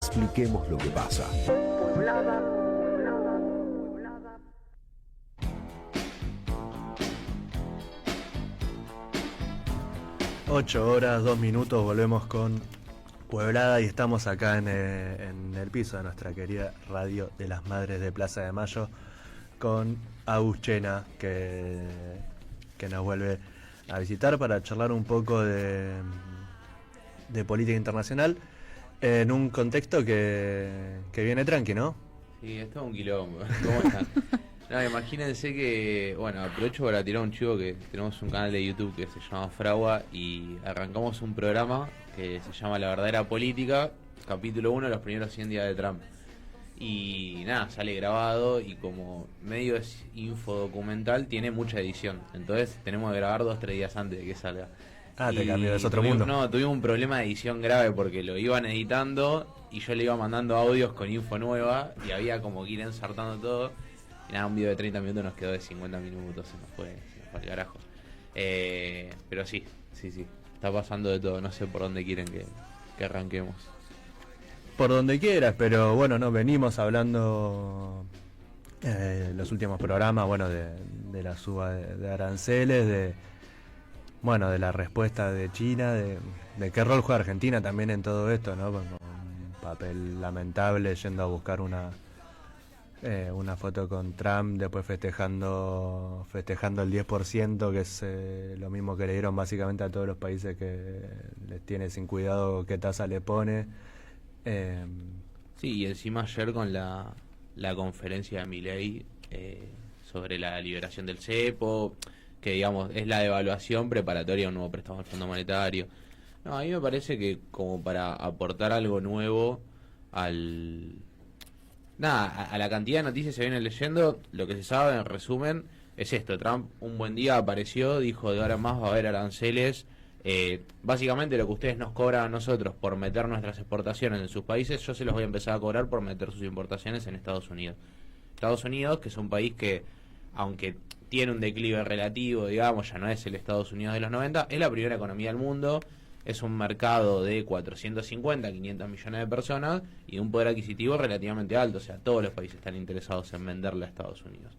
Expliquemos lo que pasa. 8 horas, 2 minutos, volvemos con Pueblada y estamos acá en el piso de nuestra querida radio de las Madres de Plaza de Mayo con Agus Chena que nos vuelve a visitar para charlar un poco de política internacional en un contexto que viene tranqui, ¿no? Sí, esto es un quilombo. ¿Cómo están? No, imagínense que, bueno, aprovecho para tirar un chivo que tenemos un canal de YouTube que se llama Fragua y arrancamos un programa que se llama La Verdadera Política, capítulo 1, los primeros 100 días de Trump. Y nada, sale grabado y como medio es infodocumental, tiene mucha edición. Entonces tenemos que grabar 2-3 días antes de que salga. Te cambió, es otro mundo. No, tuvimos un problema de edición grave porque lo iban editando y yo le iba mandando audios con info nueva y había como que ir ensartando todo. Y nada, un video de 30 minutos nos quedó de 50 minutos, se nos fue al carajo. Pero sí, está pasando de todo, no sé por dónde quieren que arranquemos. Por donde quieras, pero bueno, no venimos hablando los últimos programas, bueno, de la suba de aranceles, de la respuesta de China, de qué rol juega Argentina también en todo esto, ¿no? Con un papel lamentable yendo a buscar una foto con Trump, después festejando el 10%, que es lo mismo que le dieron básicamente a todos los países que les tiene sin cuidado qué tasa le pone. Sí, y encima ayer con la conferencia de Milei sobre la liberación del cepo, que digamos es la devaluación preparatoria a un nuevo préstamo del Fondo Monetario. No, a mí me parece que como para aportar algo nuevo a la cantidad de noticias que se vienen leyendo, lo que se sabe en resumen es esto: Trump un buen día apareció, dijo de ahora en más va a haber aranceles. Básicamente lo que ustedes nos cobran a nosotros por meter nuestras exportaciones en sus países, yo se los voy a empezar a cobrar por meter sus importaciones en Estados Unidos. Estados Unidos, que es un país que, aunque tiene un declive relativo, digamos, ya no es el Estados Unidos de los 90, es la primera economía del mundo, es un mercado de 450, 500 millones de personas y un poder adquisitivo relativamente alto, o sea, todos los países están interesados en venderle a Estados Unidos.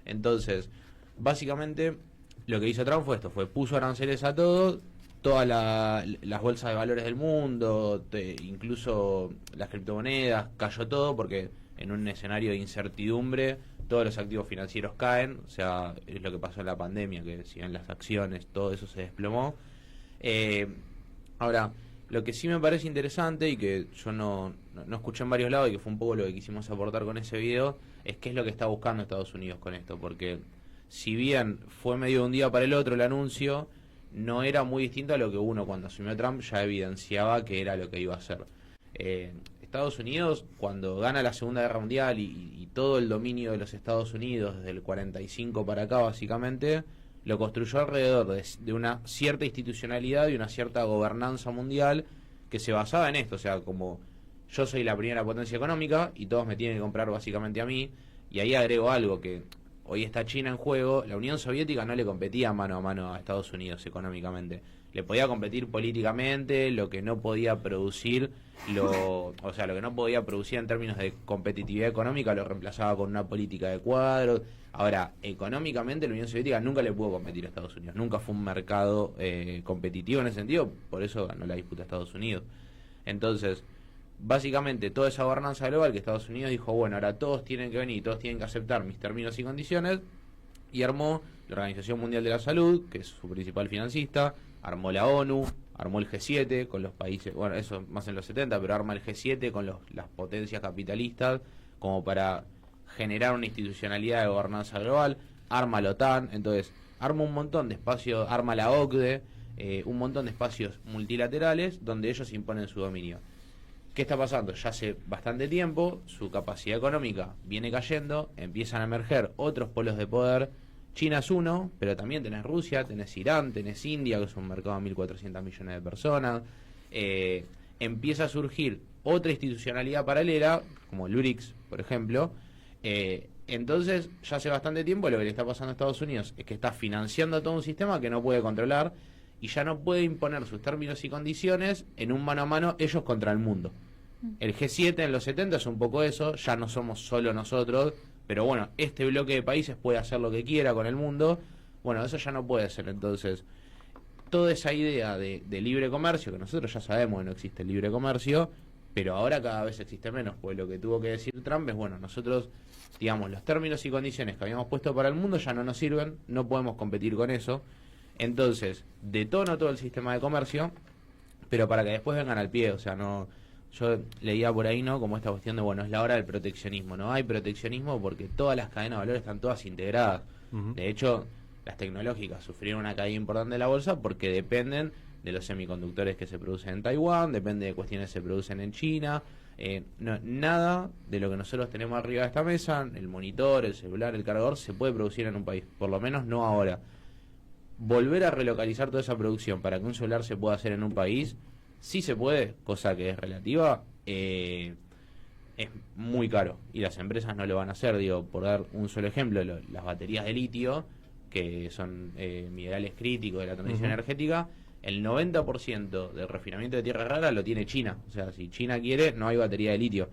Entonces, básicamente, lo que hizo Trump puso aranceles a todo, todas las bolsas de valores del mundo, incluso las criptomonedas, cayó todo porque en un escenario de incertidumbre todos los activos financieros caen, o sea, es lo que pasó en la pandemia, que si bien las acciones, todo eso se desplomó. Ahora, lo que sí me parece interesante y que yo no escuché en varios lados y que fue un poco lo que quisimos aportar con ese video, es qué es lo que está buscando Estados Unidos con esto, porque si bien fue medio de un día para el otro el anuncio, no era muy distinto a lo que uno cuando asumió Trump ya evidenciaba que era lo que iba a hacer. Estados Unidos, cuando gana la Segunda Guerra Mundial y todo el dominio de los Estados Unidos desde el 45 para acá básicamente, lo construyó alrededor de una cierta institucionalidad y una cierta gobernanza mundial que se basaba en esto, o sea, como yo soy la primera potencia económica y todos me tienen que comprar básicamente a mí, y ahí agrego algo que hoy está China en juego. La Unión Soviética no le competía mano a mano a Estados Unidos económicamente, le podía competir políticamente, lo que no podía producir, lo que no podía producir en términos de competitividad económica lo reemplazaba con una política de cuadros. Ahora, económicamente la Unión Soviética nunca le pudo competir a Estados Unidos, nunca fue un mercado competitivo en ese sentido, por eso ganó la disputa a Estados Unidos. Entonces, básicamente toda esa gobernanza global que Estados Unidos dijo, bueno, ahora todos tienen que venir, todos tienen que aceptar mis términos y condiciones, y armó la Organización Mundial de la Salud, que es su principal financista, armó la ONU, armó el G7 con los países, bueno, eso más en los 70, pero arma el G7 con las potencias capitalistas como para generar una institucionalidad de gobernanza global, arma la OTAN, entonces arma un montón de espacios, arma la OCDE, un montón de espacios multilaterales donde ellos imponen su dominio. ¿Qué está pasando? Ya hace bastante tiempo su capacidad económica viene cayendo, empiezan a emerger otros polos de poder. China es uno, pero también tenés Rusia, tenés Irán, tenés India, que es un mercado de 1.400 millones de personas. Empieza a surgir otra institucionalidad paralela, como el BRICS, por ejemplo. Entonces, ya hace bastante tiempo lo que le está pasando a Estados Unidos es que está financiando todo un sistema que no puede controlar y ya no puede imponer sus términos y condiciones en un mano a mano ellos contra el mundo. El G7 en los 70 es un poco eso, ya no somos solo nosotros, pero bueno, este bloque de países puede hacer lo que quiera con el mundo, bueno, eso ya no puede ser. Entonces, toda esa idea de libre comercio, que nosotros ya sabemos que no existe el libre comercio, pero ahora cada vez existe menos, pues lo que tuvo que decir Trump es, bueno, nosotros, digamos, los términos y condiciones que habíamos puesto para el mundo ya no nos sirven, no podemos competir con eso, entonces detono todo el sistema de comercio, pero para que después vengan al pie, o sea, no, yo leía por ahí, ¿no?, como esta cuestión de, bueno, es la hora del proteccionismo, no hay proteccionismo porque todas las cadenas de valor están todas integradas, de hecho, las tecnológicas sufrieron una caída importante de la bolsa porque dependen de los semiconductores que se producen en Taiwán, depende de cuestiones que se producen en China, nada de lo que nosotros tenemos arriba de esta mesa, el monitor, el celular, el cargador, se puede producir en un país, por lo menos no ahora. Volver a relocalizar toda esa producción para que un celular se pueda hacer en un país, sí se puede, cosa que es relativa, es muy caro y las empresas no lo van a hacer. Digo, por dar un solo ejemplo, las baterías de litio, que son minerales críticos de la transición energética, el 90% del refinamiento de tierra rara lo tiene China. O sea, si China quiere, no hay batería de litio,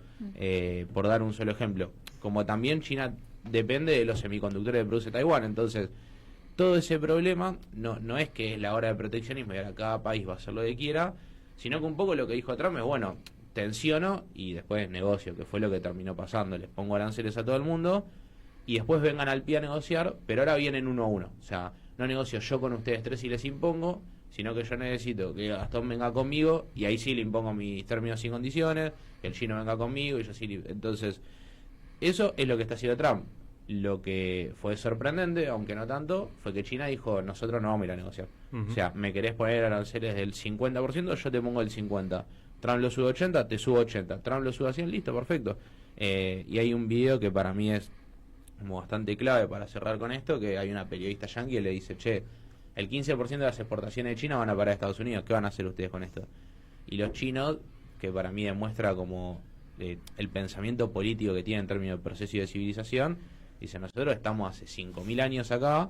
por dar un solo ejemplo. Como también China depende de los semiconductores que produce Taiwán. Entonces, todo ese problema no es que es la hora de proteccionismo y ahora cada país va a hacer lo que quiera, sino que un poco lo que dijo Trump es, bueno, tensiono y después negocio, que fue lo que terminó pasando. Les pongo aranceles a todo el mundo y después vengan al pie a negociar, pero ahora vienen uno a uno. O sea, no negocio yo con ustedes tres y les impongo, sino que yo necesito que Gastón venga conmigo y ahí sí le impongo mis términos y condiciones, que el chino venga conmigo y yo sí. Entonces, eso es lo que está haciendo Trump. Lo que fue sorprendente, aunque no tanto, fue que China dijo, nosotros no vamos a ir a negociar. O sea, me querés poner aranceles del 50%, yo te pongo el 50%. Trump lo sube 80%, te subo 80%. Trump lo sube a 100%, listo, perfecto. Y hay un video que para mí es como bastante clave para cerrar con esto, que hay una periodista yanqui que le dice, che, el 15% de las exportaciones de China van a parar a Estados Unidos, ¿qué van a hacer ustedes con esto? Y los chinos, que para mí demuestra como el pensamiento político que tienen en términos de proceso y de civilización, dicen, nosotros estamos hace 5.000 años acá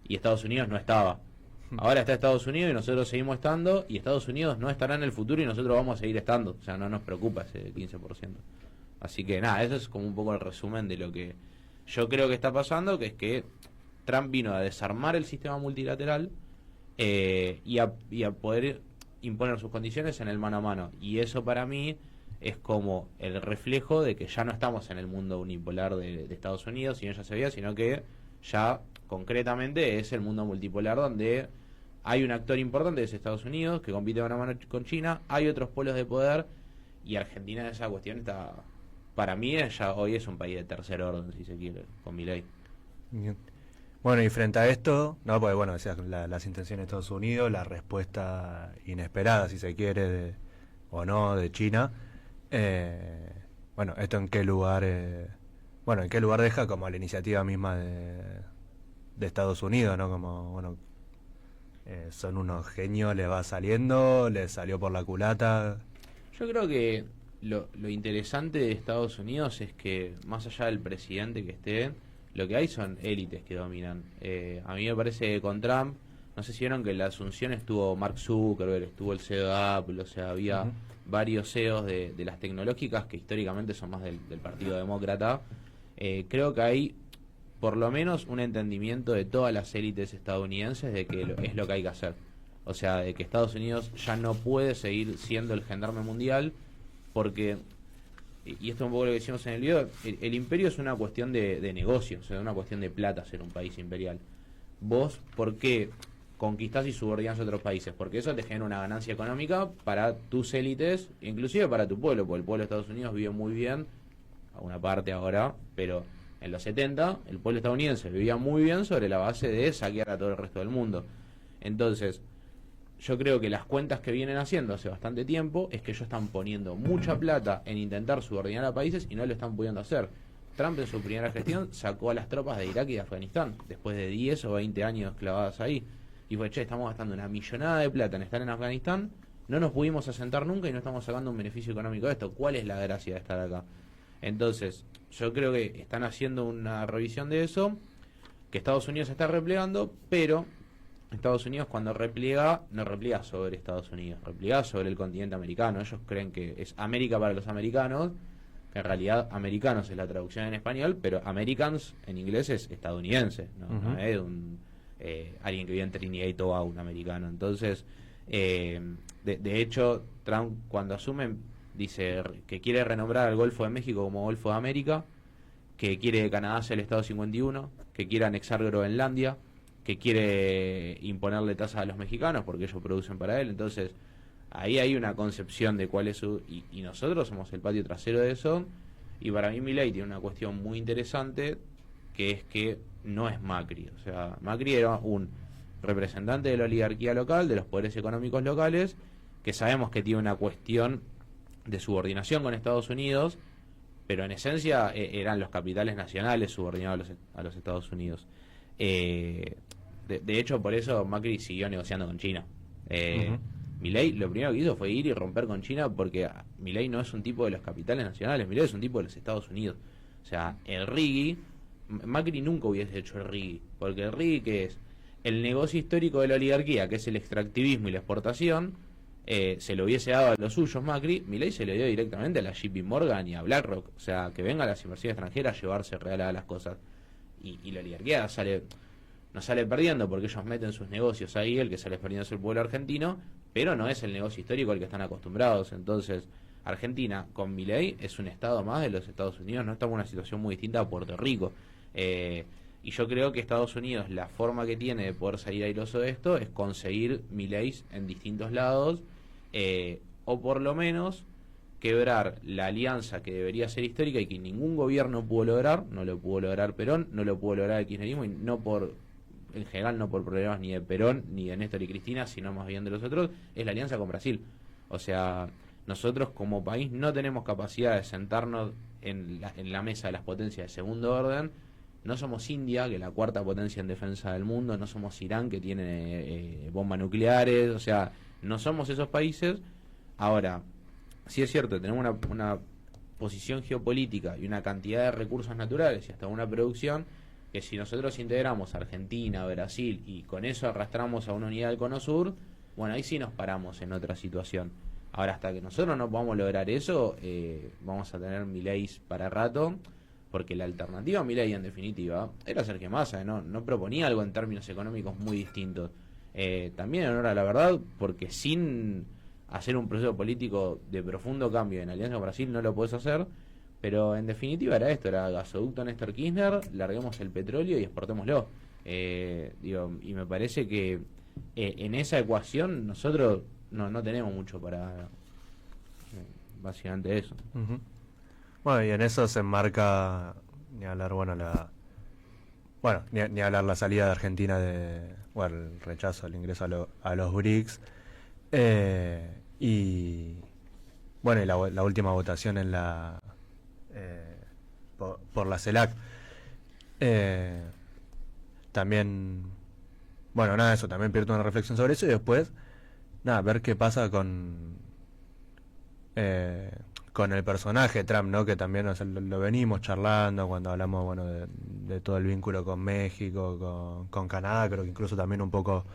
y Estados Unidos no estaba. Ahora está Estados Unidos y nosotros seguimos estando, y Estados Unidos no estará en el futuro y nosotros vamos a seguir estando. O sea, no nos preocupa ese 15%. Así que nada, eso es como un poco el resumen de lo que yo creo que está pasando, que es que Trump vino a desarmar el sistema multilateral y a poder imponer sus condiciones en el mano a mano. Y eso para mí es como el reflejo de que ya no estamos en el mundo unipolar de Estados Unidos, sino ya se veía, sino que ya concretamente es el mundo multipolar donde hay un actor importante, que es Estados Unidos, que compite mano a mano con China, hay otros polos de poder, y Argentina en esa cuestión está, para mí ya hoy es un país de tercer orden, si se quiere, con Milei. Bien. Bueno, y frente a esto, no, pues bueno, decías las intenciones de Estados Unidos, la respuesta inesperada, si se quiere, o no, de China. Bueno, esto en qué lugar, en qué lugar deja como la iniciativa misma de Estados Unidos, ¿no? Como, bueno, son unos genios, les va saliendo, les salió por la culata. Yo creo que lo interesante de Estados Unidos es que, más allá del presidente que esté, lo que hay son élites que dominan. A mí me parece que con Trump, no sé si vieron que en la Asunción estuvo Mark Zuckerberg, estuvo el CEO de Apple, o sea, había varios CEOs de las tecnológicas que históricamente son más del Partido Demócrata. Creo que hay por lo menos un entendimiento de todas las élites estadounidenses de que es lo que hay que hacer. O sea, de que Estados Unidos ya no puede seguir siendo el gendarme mundial, porque, y esto es un poco lo que decimos en el video, el imperio es una cuestión de negocios, o sea, una cuestión de plata ser un país imperial. Vos, ¿por qué conquistás y subordinás a otros países? Porque eso te genera una ganancia económica para tus élites, inclusive para tu pueblo, porque el pueblo de Estados Unidos vive muy bien, a una parte ahora, pero en los 70 el pueblo estadounidense vivía muy bien sobre la base de saquear a todo el resto del mundo. Entonces, yo creo que las cuentas que vienen haciendo hace bastante tiempo es que ellos están poniendo mucha plata en intentar subordinar a países y no lo están pudiendo hacer. Trump en su primera gestión sacó a las tropas de Irak y de Afganistán, después de 10 o 20 años clavadas ahí. Y fue, che, estamos gastando una millonada de plata en estar en Afganistán, no nos pudimos asentar nunca y no estamos sacando un beneficio económico de esto. ¿Cuál es la gracia de estar acá? Entonces, yo creo que están haciendo una revisión de eso, que Estados Unidos se está replegando, pero Estados Unidos cuando repliega, no repliega sobre Estados Unidos, repliega sobre el continente americano. Ellos creen que es América para los americanos, que en realidad americanos es la traducción en español, pero Americans en inglés es estadounidense, no es alguien que vive en Trinidad y Tobago, un americano. Entonces, de hecho, Trump cuando asume dice que quiere renombrar al Golfo de México como Golfo de América, que quiere que Canadá sea el Estado 51, que quiere anexar Groenlandia, que quiere imponerle tasas a los mexicanos porque ellos producen para él. Entonces ahí hay una concepción de cuál es su... Y nosotros somos el patio trasero de eso. Y para mí Milei tiene una cuestión muy interesante, que es que no es Macri. O sea, Macri era un representante de la oligarquía local, de los poderes económicos locales, que sabemos que tiene una cuestión de subordinación con Estados Unidos, pero en esencia eran los capitales nacionales subordinados a los Estados Unidos. De hecho, por eso Macri siguió negociando con China. Milei lo primero que hizo fue ir y romper con China, porque Milei no es un tipo de los capitales nacionales, Milei es un tipo de los Estados Unidos. O sea, el RIGI, Macri nunca hubiese hecho el RIGI, porque el RIGI, que es el negocio histórico de la oligarquía, que es el extractivismo y la exportación, se lo hubiese dado a los suyos Macri. Milei se lo dio directamente a la JP Morgan y a BlackRock. O sea, que vengan las inversiones extranjeras a llevarse real a las cosas. Y la oligarquía no sale perdiendo porque ellos meten sus negocios ahí, el que sale perdiendo es el pueblo argentino, pero no es el negocio histórico al que están acostumbrados. Entonces, Argentina con Milei es un estado más de los Estados Unidos, no estamos en una situación muy distinta a Puerto Rico. Y yo creo que Estados Unidos, la forma que tiene de poder salir airoso de esto es conseguir Mileis en distintos lados, o por lo menos quebrar la alianza que debería ser histórica y que ningún gobierno pudo lograr. No lo pudo lograr Perón, no lo pudo lograr el kirchnerismo, y en general no por problemas ni de Perón ni de Néstor y Cristina, sino más bien de los otros, es la alianza con Brasil. O sea, nosotros como país no tenemos capacidad de sentarnos en la mesa de las potencias de segundo orden. No somos India, que es la cuarta potencia en defensa del mundo, no somos Irán, que tiene bombas nucleares. O sea, no somos esos países. Ahora, sí es cierto, tenemos una posición geopolítica y una cantidad de recursos naturales y hasta una producción que si nosotros integramos Argentina, Brasil y con eso arrastramos a una unidad del Cono Sur, bueno, ahí sí nos paramos en otra situación. Ahora, hasta que nosotros no podamos lograr eso, vamos a tener Mileis para rato, porque la alternativa a Milei, en definitiva, era Sergio Massa, no proponía algo en términos económicos muy distintos. También en honor a la verdad, porque sin hacer un proceso político de profundo cambio en Alianza con Brasil no lo podés hacer, pero en definitiva era esto, era gasoducto Néstor Kirchner, larguemos el petróleo y exportémoslo. Y me parece que en esa ecuación nosotros no tenemos mucho para básicamente eso. Bueno, y en eso se enmarca, ni hablar, ni hablar la salida de Argentina el rechazo al ingreso a los BRICS, y bueno, y la última votación en por la CELAC. También, bueno, nada, eso, también pierdo una reflexión sobre eso y después, nada, ver qué pasa con el personaje Trump, ¿no? Que también lo venimos charlando cuando hablamos, bueno, de todo el vínculo con México, con Canadá, creo que incluso también un poco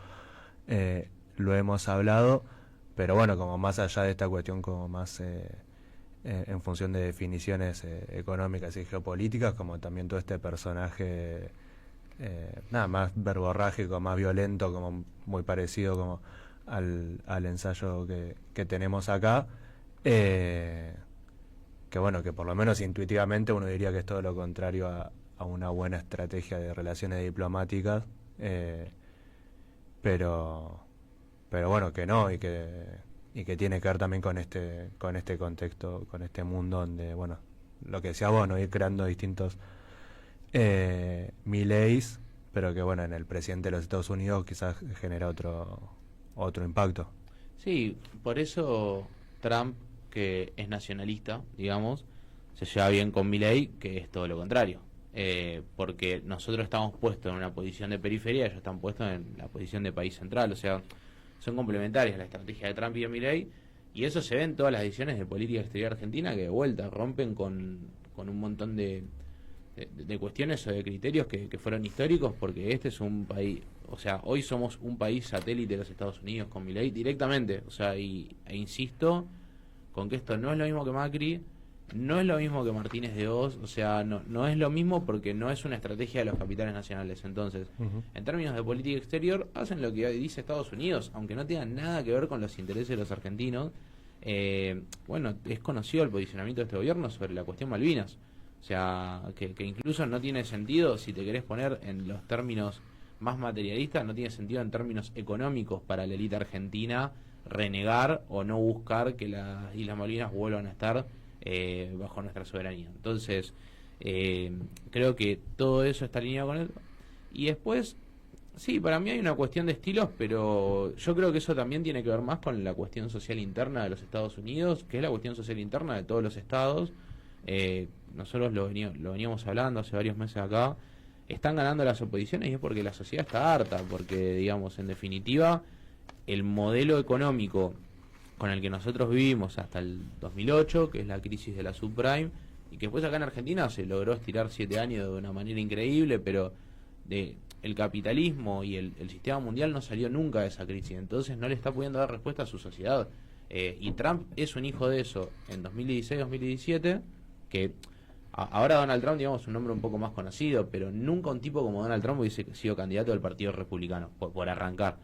lo hemos hablado, pero bueno, como más allá de esta cuestión, como más en función de definiciones económicas y geopolíticas, como también todo este personaje nada más verborrágico, más violento, como muy parecido como al ensayo que tenemos acá, que bueno, que por lo menos intuitivamente uno diría que es todo lo contrario a una buena estrategia de relaciones diplomáticas, pero bueno, que no, y que tiene que ver también con este contexto, con este mundo donde, bueno, lo que decía vos, ¿no? Ir creando distintos Mileis, pero que bueno, en el presidente de los Estados Unidos quizás genera otro impacto. Sí, por eso Trump, que es nacionalista, digamos, se lleva bien con Milei, que es todo lo contrario. Porque nosotros estamos puestos en una posición de periferia, ellos están puestos en la posición de país central. O sea, son complementarias la estrategia de Trump y de Milei, y eso se ve en todas las decisiones de política exterior argentina, que de vuelta rompen con un montón de de cuestiones o de criterios que fueron históricos, porque este es un país, o sea, hoy somos un país satélite de los Estados Unidos con Milei directamente, o sea, e insisto con que esto no es lo mismo que Macri, no es lo mismo que Martínez de Oz, o sea, no es lo mismo porque no es una estrategia de los capitales nacionales. Entonces, en términos de política exterior, hacen lo que dice Estados Unidos, aunque no tenga nada que ver con los intereses de los argentinos. Bueno, es conocido el posicionamiento de este gobierno sobre la cuestión Malvinas. O sea, que incluso no tiene sentido, si te querés poner en los términos más materialistas, no tiene sentido en términos económicos para la élite argentina renegar o no buscar que las Islas Malvinas vuelvan a estar bajo nuestra soberanía. Entonces, creo que todo eso está alineado con él. Y después, sí, para mí hay una cuestión de estilos, pero yo creo que eso también tiene que ver más con la cuestión social interna de los Estados Unidos, que es la cuestión social interna de todos los estados. Nosotros lo veníamos hablando hace varios meses acá. Están ganando las oposiciones y es porque la sociedad está harta, porque, digamos, en definitiva, el modelo económico con el que nosotros vivimos hasta el 2008, que es la crisis de la subprime, y que después acá en Argentina se logró estirar 7 años de una manera increíble, pero el capitalismo y el sistema mundial no salió nunca de esa crisis, entonces no le está pudiendo dar respuesta a su sociedad. Y Trump es un hijo de eso en 2016-2017, que ahora Donald Trump, digamos, es un nombre un poco más conocido, pero nunca un tipo como Donald Trump hubiese sido candidato del Partido Republicano, por arrancar.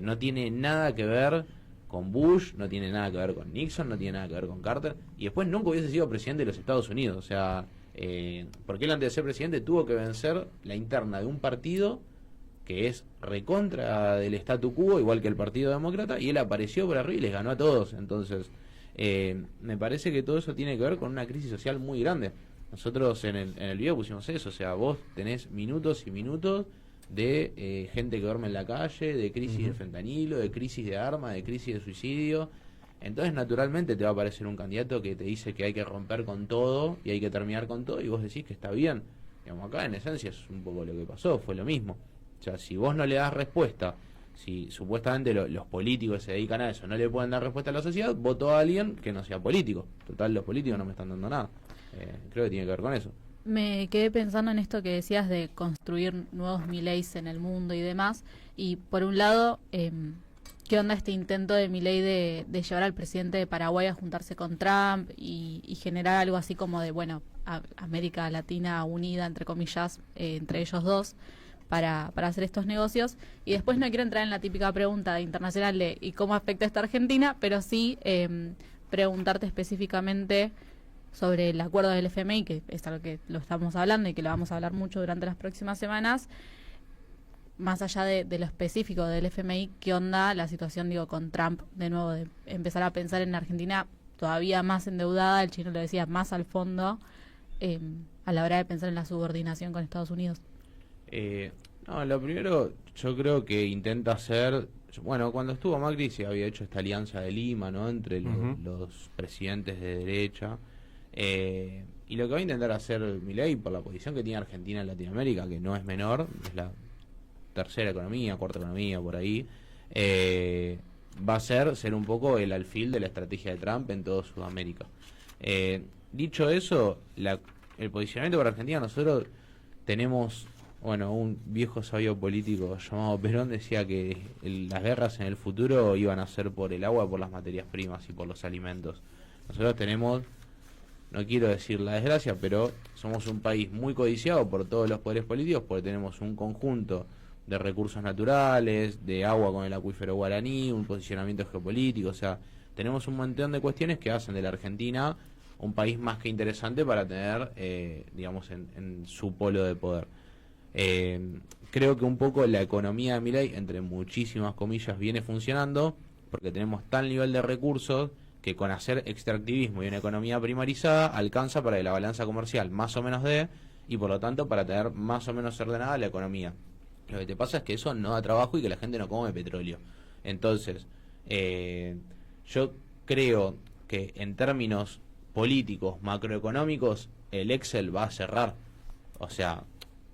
No tiene nada que ver con Bush, no tiene nada que ver con Nixon, no tiene nada que ver con Carter, y después nunca hubiese sido presidente de los Estados Unidos. O sea, porque él antes de ser presidente tuvo que vencer la interna de un partido que es recontra del statu quo, igual que el Partido Demócrata, y él apareció por arriba y les ganó a todos. Entonces, me parece que todo eso tiene que ver con una crisis social muy grande. Nosotros en el video pusimos eso, o sea, vos tenés minutos y minutos de gente que duerme en la calle, de crisis de fentanilo, de crisis de armas, de crisis de suicidio. Entonces, naturalmente te va a aparecer un candidato que te dice que hay que romper con todo y hay que terminar con todo, y vos decís que está bien. Digamos, acá en esencia es un poco lo que pasó, fue lo mismo. O sea, si vos no le das respuesta, si supuestamente los políticos que se dedican a eso no le pueden dar respuesta a la sociedad, votó a alguien que no sea político. Total, los políticos no me están dando nada. Creo que tiene que ver con eso. Me quedé pensando en esto que decías de construir nuevos Mileis en el mundo y demás. Y por un lado, ¿qué onda este intento de Milei de llevar al presidente de Paraguay a juntarse con Trump y generar algo así como de, bueno, América Latina unida, entre comillas, entre ellos dos, para hacer estos negocios? Y después no quiero entrar en la típica pregunta internacional de ¿y cómo afecta esto a Argentina? Pero sí preguntarte específicamente sobre el acuerdo del FMI, que es algo que lo estamos hablando y que lo vamos a hablar mucho durante las próximas semanas. Más allá de lo específico del FMI, ¿qué onda la situación, digo, con Trump, de nuevo, de empezar a pensar en Argentina todavía más endeudada, el chino lo decía, más al fondo, a la hora de pensar en la subordinación con Estados Unidos? No, lo primero, yo creo que intenta hacer, bueno, cuando estuvo Macri se había hecho esta alianza de Lima, ¿no?, entre los presidentes de derecha, y lo que va a intentar hacer Milei, por la posición que tiene Argentina en Latinoamérica, que no es menor, es la tercera economía, cuarta economía, por ahí, va a ser un poco el alfil de la estrategia de Trump en toda Sudamérica. Dicho eso, el posicionamiento para Argentina, nosotros tenemos, bueno, un viejo sabio político llamado Perón decía que las guerras en el futuro iban a ser por el agua, por las materias primas y por los alimentos. Nosotros tenemos, no quiero decir la desgracia, pero somos un país muy codiciado por todos los poderes políticos, porque tenemos un conjunto de recursos naturales, de agua con el acuífero guaraní, un posicionamiento geopolítico, o sea, tenemos un montón de cuestiones que hacen de la Argentina un país más que interesante para tener, digamos, en su polo de poder. Creo que un poco la economía de Milei, entre muchísimas comillas, viene funcionando porque tenemos tal nivel de recursos que con hacer extractivismo y una economía primarizada alcanza para que la balanza comercial más o menos dé, y por lo tanto para tener más o menos ordenada la economía. Lo que te pasa es que eso no da trabajo y que la gente no come petróleo. Entonces, yo creo que en términos políticos, macroeconómicos, el Excel va a cerrar. O sea,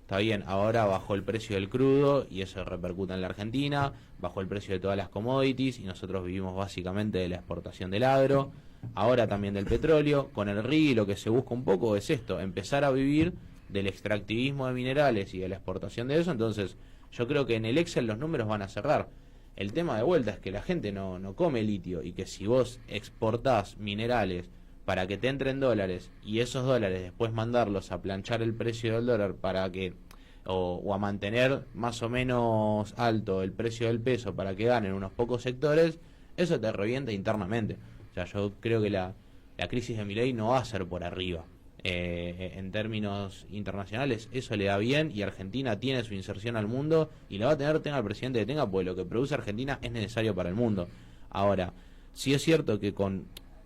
está bien, ahora bajó el precio del crudo y eso repercute en la Argentina, bajó el precio de todas las commodities y nosotros vivimos básicamente de la exportación del agro, ahora también del petróleo. Con el RIGI lo que se busca un poco es esto, empezar a vivir del extractivismo de minerales y de la exportación de eso, entonces yo creo que en el Excel los números van a cerrar. El tema de vuelta es que la gente no come litio y que si vos exportás minerales para que te entren dólares y esos dólares después mandarlos a planchar el precio del dólar para que o a mantener más o menos alto el precio del peso para que ganen unos pocos sectores, eso te revienta internamente. O sea, yo creo que la crisis de Milei no va a ser por arriba. En términos internacionales eso le da bien y Argentina tiene su inserción al mundo y la va a tener, tenga el presidente que tenga, porque lo que produce Argentina es necesario para el mundo. Ahora, sí es cierto que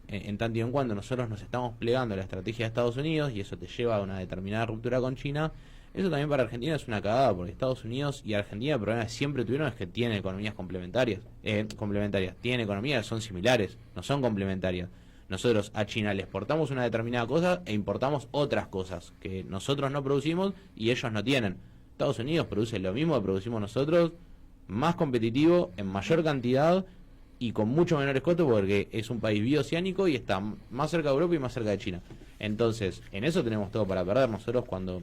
en tanto y en cuanto nosotros nos estamos plegando a la estrategia de Estados Unidos y eso te lleva a una determinada ruptura con China, eso también para Argentina es una cagada, porque Estados Unidos y Argentina el problema que siempre tuvieron es que tienen economías complementarias, tienen economías que son similares, no son complementarias. Nosotros a China le exportamos una determinada cosa e importamos otras cosas que nosotros no producimos y ellos no tienen. Estados Unidos produce lo mismo que producimos nosotros, más competitivo, en mayor cantidad y con mucho menores costos, porque es un país bioceánico y está más cerca de Europa y más cerca de China. Entonces, en eso tenemos todo para perder. Nosotros cuando,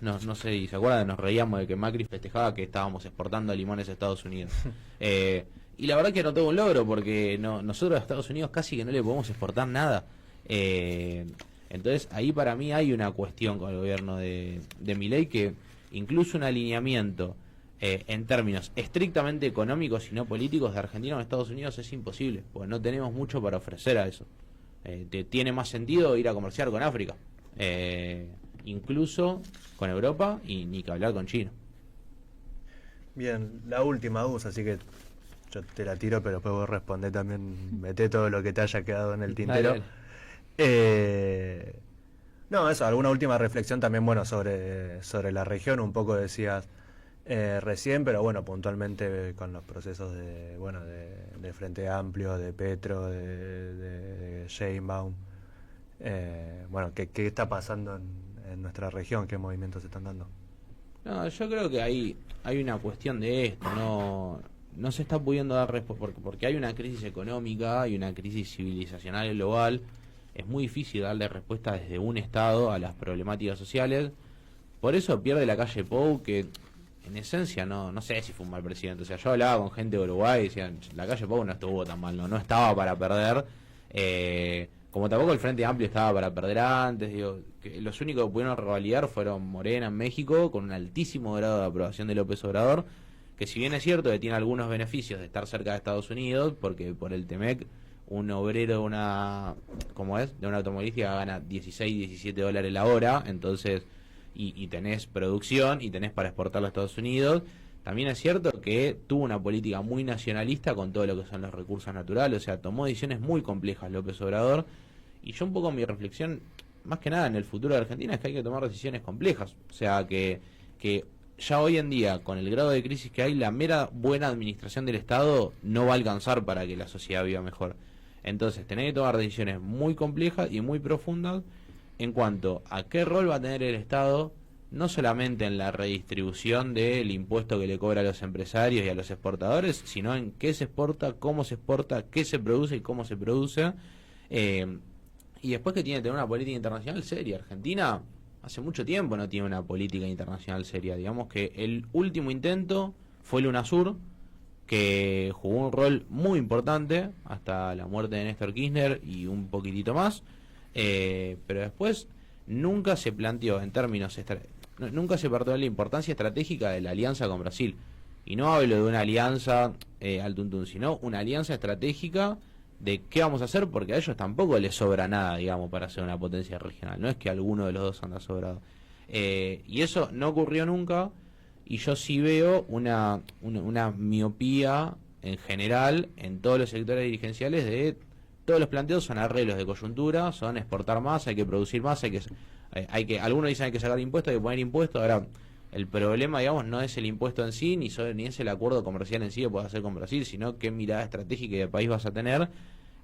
no sé si se acuerdan, nos reíamos de que Macri festejaba que estábamos exportando limones a Estados Unidos. Y la verdad que no tengo un logro, porque nosotros a Estados Unidos casi que no le podemos exportar nada. Entonces ahí para mí hay una cuestión con el gobierno de Milei, que incluso un alineamiento en términos estrictamente económicos y no políticos de Argentina con Estados Unidos es imposible, porque no tenemos mucho para ofrecer a eso. Tiene más sentido ir a comerciar con África, incluso con Europa, y ni que hablar con China. Bien, la última, Gus, así que yo te la tiro, pero después vos respondés también, meté todo lo que te haya quedado en el tintero. No, eso, alguna última reflexión también, bueno, sobre la región, un poco decías recién, pero bueno, puntualmente con los procesos de Frente Amplio, de Petro, de Sheinbaum, bueno, ¿qué está pasando en nuestra región? ¿Qué movimientos se están dando? No, yo creo que hay una cuestión de esto, no se está pudiendo dar respuesta, porque hay una crisis económica, hay una crisis civilizacional global, es muy difícil darle respuesta desde un Estado a las problemáticas sociales. Por eso pierde la calle Pou, que en esencia no sé si fue un mal presidente. O sea, yo hablaba con gente de Uruguay y decían, la calle Pou no estuvo tan mal, no estaba para perder, como tampoco el Frente Amplio estaba para perder antes. Digo, que los únicos que pudieron revalidar fueron Morena en México, con un altísimo grado de aprobación de López Obrador, que si bien es cierto que tiene algunos beneficios de estar cerca de Estados Unidos, porque por el TEMEC un obrero de una automovilística gana 16, 17 dólares la hora, entonces y tenés producción y tenés para exportarlo a Estados Unidos. También es cierto que tuvo una política muy nacionalista con todo lo que son los recursos naturales, o sea, tomó decisiones muy complejas López Obrador, y yo un poco mi reflexión, más que nada en el futuro de Argentina, es que hay que tomar decisiones complejas, o sea, que ya hoy en día, con el grado de crisis que hay, la mera buena administración del Estado no va a alcanzar para que la sociedad viva mejor. Entonces, tenés que tomar decisiones muy complejas y muy profundas en cuanto a qué rol va a tener el Estado, no solamente en la redistribución del impuesto que le cobra a los empresarios y a los exportadores, sino en qué se exporta, cómo se exporta, qué se produce y cómo se produce. Y después que tiene que tener una política internacional seria. Argentina hace mucho tiempo no tiene una política internacional seria. Digamos que el último intento fue el UNASUR, que jugó un rol muy importante hasta la muerte de Néstor Kirchner y un poquitito más, pero después nunca se planteó en términos nunca se partió de la importancia estratégica de la alianza con Brasil. Y no hablo de una alianza al tuntún, sino una alianza estratégica de qué vamos a hacer, porque a ellos tampoco les sobra nada, digamos, para ser una potencia regional. No es que alguno de los dos anda sobrado. Y eso no ocurrió nunca, y yo sí veo una miopía en general en todos los sectores dirigenciales de todos los planteos son arreglos de coyuntura, son exportar más, hay que producir más, algunos dicen hay que sacar impuestos, hay que poner impuestos. Ahora, el problema, digamos, no es el impuesto en sí, ni es el acuerdo comercial en sí que puedas hacer con Brasil, sino qué mirada estratégica de país vas a tener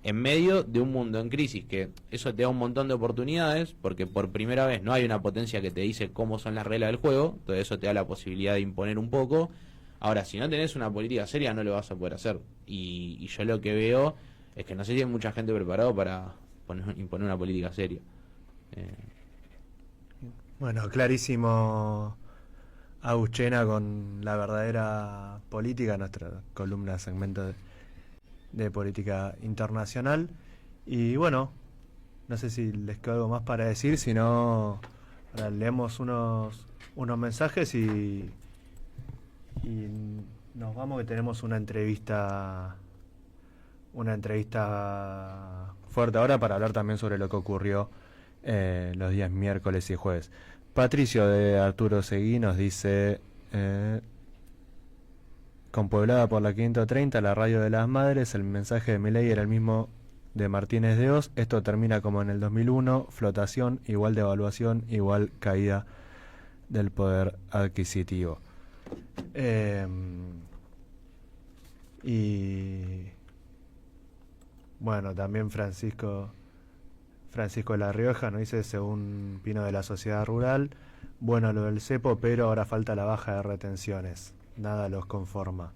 en medio de un mundo en crisis, que eso te da un montón de oportunidades, porque por primera vez no hay una potencia que te dice cómo son las reglas del juego, entonces eso te da la posibilidad de imponer un poco. Ahora, si no tenés una política seria, no lo vas a poder hacer. Y yo lo que veo es que no sé si hay mucha gente preparada para imponer una política seria. Bueno, clarísimo Aguchena con la verdadera política, nuestra columna segmento de política internacional. Y bueno, no sé si les queda algo más para decir, si no, ahora leemos unos mensajes y nos vamos, que tenemos una entrevista fuerte ahora para hablar también sobre lo que ocurrió los días miércoles y jueves. Patricio de Arturo Seguí nos dice: compueblada por la 530, la radio de las madres, el mensaje de Milei era el mismo de Martínez de Oz. Esto termina como en el 2001, flotación, igual devaluación, igual caída del poder adquisitivo. Y bueno, también Francisco de La Rioja nos dice, según Pino de la Sociedad Rural, bueno lo del cepo, pero ahora falta la baja de retenciones, nada los conforma.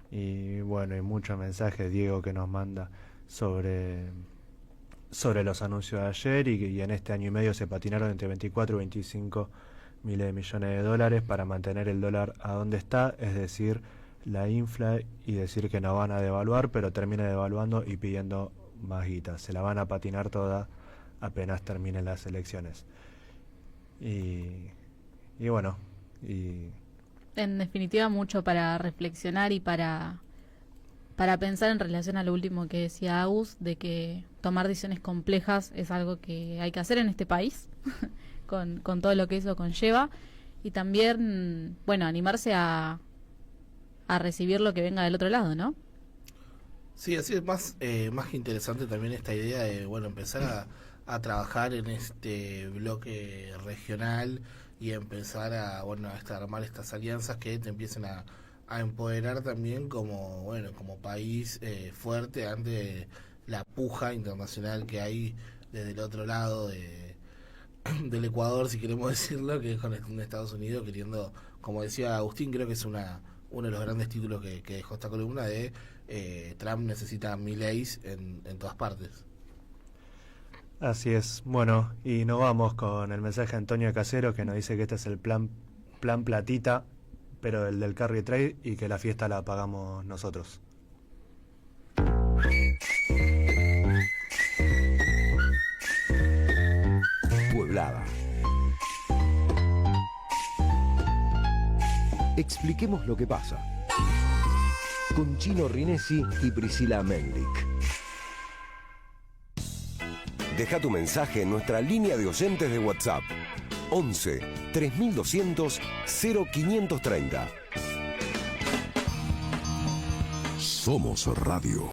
Y bueno, hay muchos mensajes, Diego, que nos manda sobre los anuncios de ayer, y en este año y medio se patinaron entre 24 y 25 miles de millones de dólares para mantener el dólar a donde está, es decir, la infla, y decir que no van a devaluar, pero termina devaluando y pidiendo más guita. Se la van a patinar toda apenas terminen las elecciones. Y bueno, en definitiva, mucho para reflexionar y para pensar en relación a lo último que decía Agus, de que tomar decisiones complejas es algo que hay que hacer en este país, con todo lo que eso conlleva, y también, bueno, animarse a recibir lo que venga del otro lado, ¿no? Sí, así es más que interesante también esta idea de, bueno, empezar a trabajar en este bloque regional y empezar a armar estas alianzas que te empiecen a empoderar también como país fuerte ante la puja internacional que hay desde el otro lado del Ecuador, si queremos decirlo, que es con Estados Unidos queriendo, como decía Agustín, creo que es uno de los grandes títulos que dejó esta columna de Trump necesita Mileis en todas partes. así es. Bueno, y nos vamos con el mensaje de Antonio Casero, que nos dice que este es el plan platita, pero el del carry trade, y que la fiesta la pagamos nosotros. Pueblada. Expliquemos lo que pasa. Con Chino Rinesi y Priscila Mendic. Deja tu mensaje en nuestra línea de oyentes de WhatsApp. 11 3200 0530. Somos Radio.